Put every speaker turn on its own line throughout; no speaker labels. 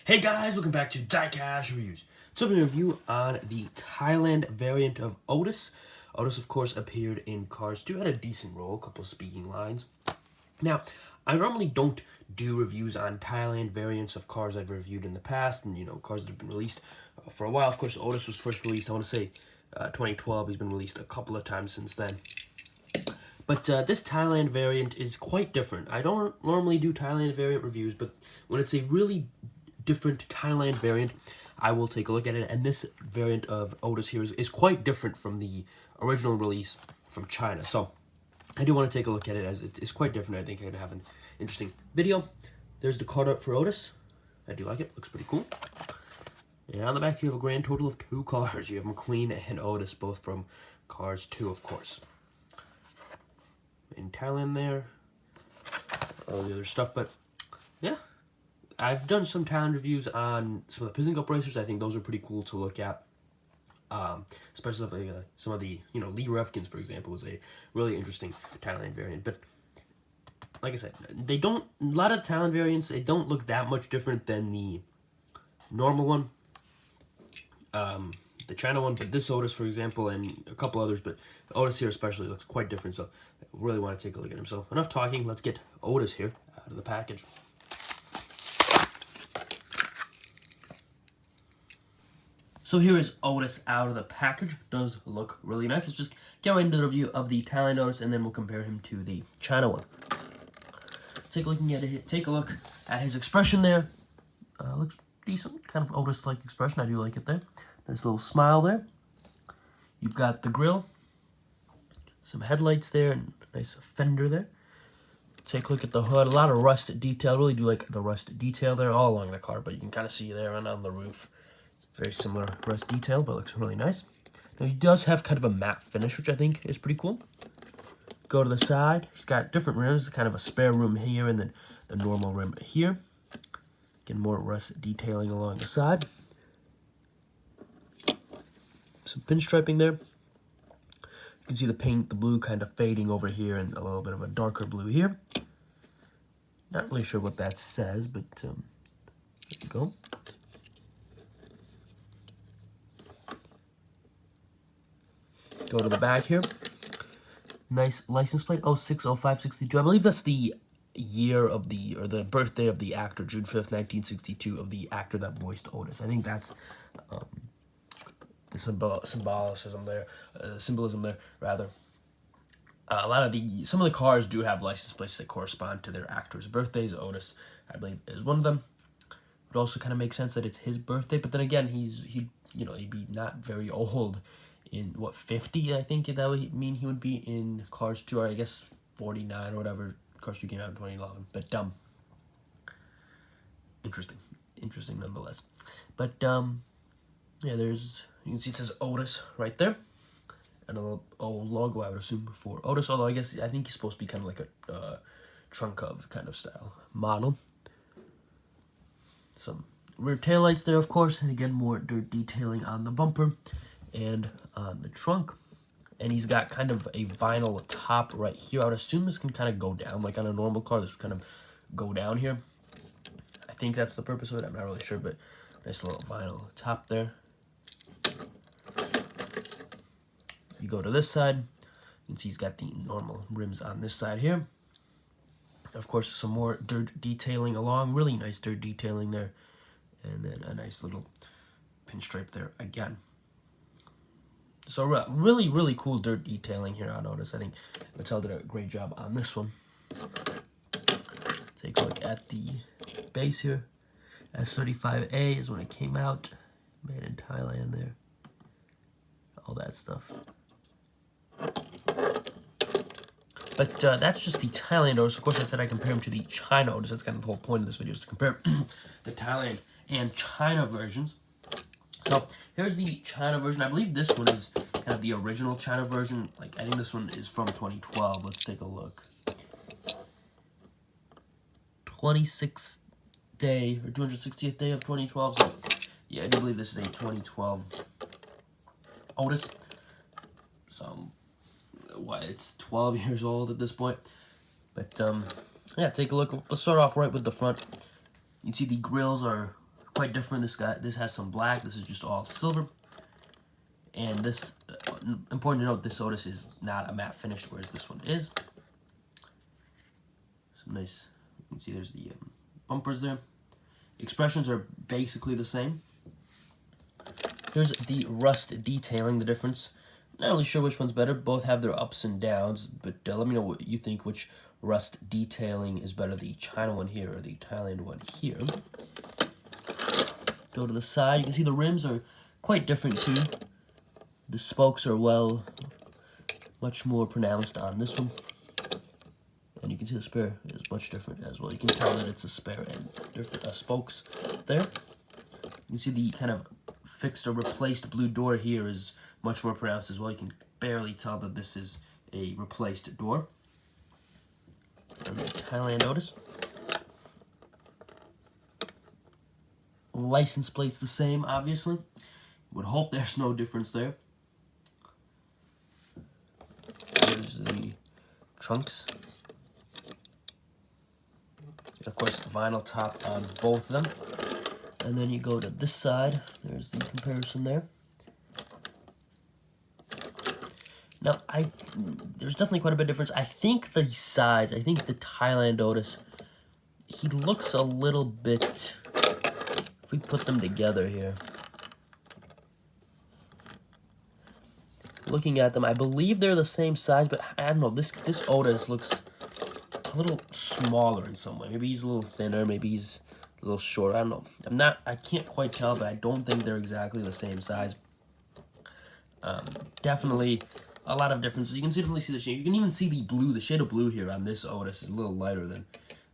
Hey guys, welcome back to Diecast Reviews. So I'm going to review on the Thailand variant of Otis. Otis, of course, appeared in Cars 2, had a decent role, a couple of speaking lines. Now, I normally don't do reviews on Thailand variants of cars I've reviewed in the past, and cars that have been released for a while. Of course, Otis was first released, I want to say, 2012. He's been released a couple of times since then. But this Thailand variant is quite different. I don't normally do Thailand variant reviews, but when it's a really different Thailand variant, I will take a look at it. And this variant of Otis here is quite different from the original release from China. So I do want to take a look at it as it's quite different. I think I could have an interesting video. There's the card art for Otis. I do like it. Looks pretty cool. And on the back, you have a grand total of 2 cars. You have McQueen and Otis, both from Cars 2, of course. In Thailand there, all the other stuff, but yeah, I've done some Thailand reviews on some of the Prison Cup racers. I think those are pretty cool to look at, especially some of the, Lee Refkins, for example, is a really interesting Thailand variant. But like I said, a lot of Thailand variants, they don't look that much different than the normal one, the China one. But this Otis, for example, and a couple others, but Otis here especially looks quite different, so I really want to take a look at him. So enough talking, let's get Otis here out of the package. So here is Otis out of the package. Does look really nice. Let's just get right into the review of the Thailand Otis, and then we'll compare him to the China one. Take a look at his expression there. Looks decent, kind of Otis-like expression. I do like it there. Nice little smile there. You've got the grille, some headlights there, and a nice fender there. Take a look at the hood. A lot of rust detail. Really do like the rust detail there all along the car, but you can kind of see there and on the roof. Very similar rust detail, but looks really nice. Now he does have kind of a matte finish, which I think is pretty cool. Go to the side. He's got different rims, kind of a spare rim here and then the normal rim here. Getting more rust detailing along the side. Some pinstriping there. You can see the paint, the blue kind of fading over here and a little bit of a darker blue here. Not really sure what that says, but there you go. Go to the back here. Nice license plate, 060562. I believe that's the year of or the birthday of the actor, June 5th, 1962, of the actor that voiced Otis. I think that's the symbolism there, rather. Some of the cars do have license plates that correspond to their actors' birthdays. Otis, I believe, is one of them. It also kind of makes sense that it's his birthday, but then again, he'd be not very old. In 50, I think that would mean he would be in Cars 2, or I guess 49 or whatever. Cars 2 came out in 2011, but interesting nonetheless. But yeah, you can see it says Otis right there, and a little logo, I would assume, for Otis. Although I think he's supposed to be kind of like a trunk of kind of style model. Some rear taillights there, of course, and again more dirt detailing on the bumper and on the trunk. And he's got kind of a vinyl top right here. I would assume this can kind of go down, like on a normal car, this would kind of go down here. I think that's the purpose of it, I'm not really sure, but nice little vinyl top there. You go to this side, you can see he's got the normal rims on this side here. Of course, some more dirt detailing along, really nice dirt detailing there. And then a nice little pinstripe there again. So really, really cool dirt detailing here on Otis. I think Mattel did a great job on this one. Take a look at the base here. S35A is when it came out. Made in Thailand there. All that stuff. But that's just the Thailand Otis. Of course, I said I compare him to the China Otis. That's kind of the whole point of this video, is to compare the Thailand and China versions. So here's the China version. I believe this one is kind of the original China version. Like, I think this one is from 2012. Let's take a look. 26th day or 260th day of 2012. So yeah, I do believe this is a 2012 Otis. So it's 12 years old at this point. But yeah, take a look. Let's start off right with the front. You can see the grills are quite different. This has some black. This is just all silver. And this, important to note, this Otis is not a matte finish, whereas this one is. Some nice, you can see there's the bumpers there. Expressions are basically the same. Here's the rust detailing, the difference. Not really sure which one's better. Both have their ups and downs, but let me know what you think, which rust detailing is better, the China one here or the Thailand one here. Go to the side. You can see the rims are quite different too. The spokes are much more pronounced on this one. And you can see the spare is much different as well. You can tell that it's a spare and different spokes there. You can see the kind of fixed or replaced blue door here is much more pronounced as well. You can barely tell that this is a replaced door. And the Thailand Otis. License plate's the same, obviously. Would hope there's no difference there. Here's the trunks. And of course, vinyl top on both of them. And then you go to this side. There's the comparison there. Now, there's definitely quite a bit of difference. I think the size, I think the Thailand Otis, he looks a little bit, if we put them together here. Looking at them, I believe they're the same size, but I don't know, this Otis looks a little smaller in some way. Maybe he's a little thinner, maybe he's a little short, I don't know. I can't quite tell, but I don't think they're exactly the same size. Definitely a lot of differences. You can definitely see the shade. You can even see the blue, the shade of blue here on this Otis is a little lighter than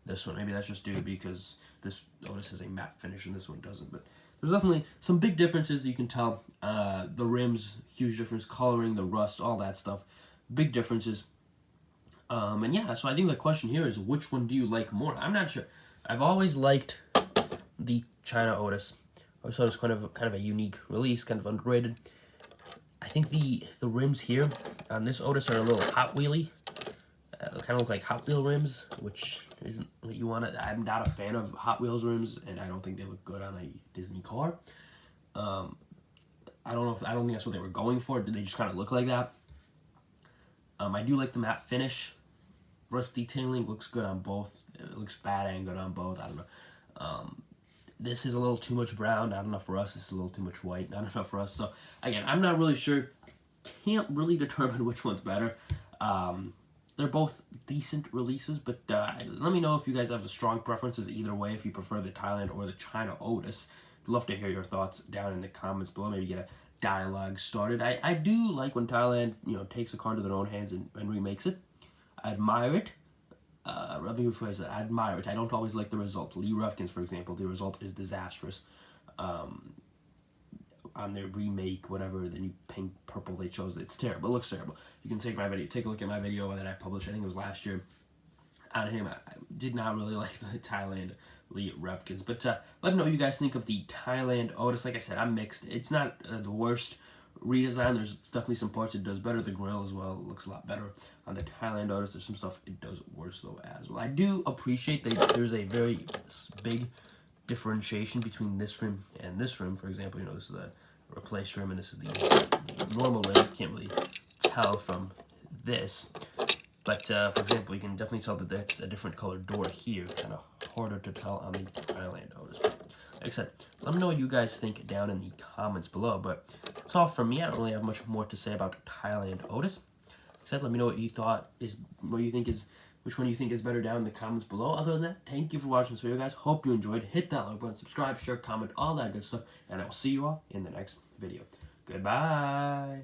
this one. Maybe that's just due because this Otis has a matte finish and this one doesn't. But there's definitely some big differences you can tell. The rims, huge difference, coloring, the rust, all that stuff. Big differences. And yeah, so I think the question here is, which one do you like more? I'm not sure. I've always liked the China Otis. I thought it was kind of a unique release, kind of underrated. I think the rims here on this Otis are a little Hot Wheelie. Kind of look like Hot Wheel rims, which isn't what you want. I'm not a fan of Hot Wheels rims, and I don't think they look good on a Disney car. I don't think that's what they were going for. Did they just kind of look like that? I do like the matte finish. Rust detailing looks good on both. It looks bad and good on both. I don't know. This is a little too much brown. Not enough for us. This is a little too much white. Not enough for us. So, again, I'm not really sure. I can't really determine which one's better. They're both decent releases, but let me know if you guys have strong preferences either way, if you prefer the Thailand or the China Otis. I'd love to hear your thoughts down in the comments below. Maybe get a dialogue started. I do like when Thailand, takes a car into their own hands and remakes it. I admire it. Let me rephrase that. I admire it. I don't always like the result. Lee Rufkin's, for example, the result is disastrous. On their remake, whatever, the new pink, purple they chose, it's terrible. It looks terrible. You can take a look at my video that I published, I think it was last year, on him. I did not really like the Thailand Lee Rufkin's. But let me know what you guys think of the Thailand Otis. Like I said, I'm mixed. It's not the worst redesign. There's definitely some parts it does better. The grill as well looks a lot better on the Thailand Otis. There's some stuff it does worse though as well. I do appreciate that there's a very big differentiation between this rim and this rim. For example, this is a replaced rim and this is the normal rim. Can't really tell from this, but for example, you can definitely tell that that's a different colored door here. Kind of harder to tell on the Thailand Otis. Like I said, let me know what you guys think down in the comments below. But that's all from me. I don't really have much more to say about Thailand Otis. Like I said, let me know what you think is which one you think is better down in the comments below. Other than that, thank you for watching this video, guys. Hope you enjoyed. Hit that like button, subscribe, share, comment, all that good stuff. And I will see you all in the next video. Goodbye.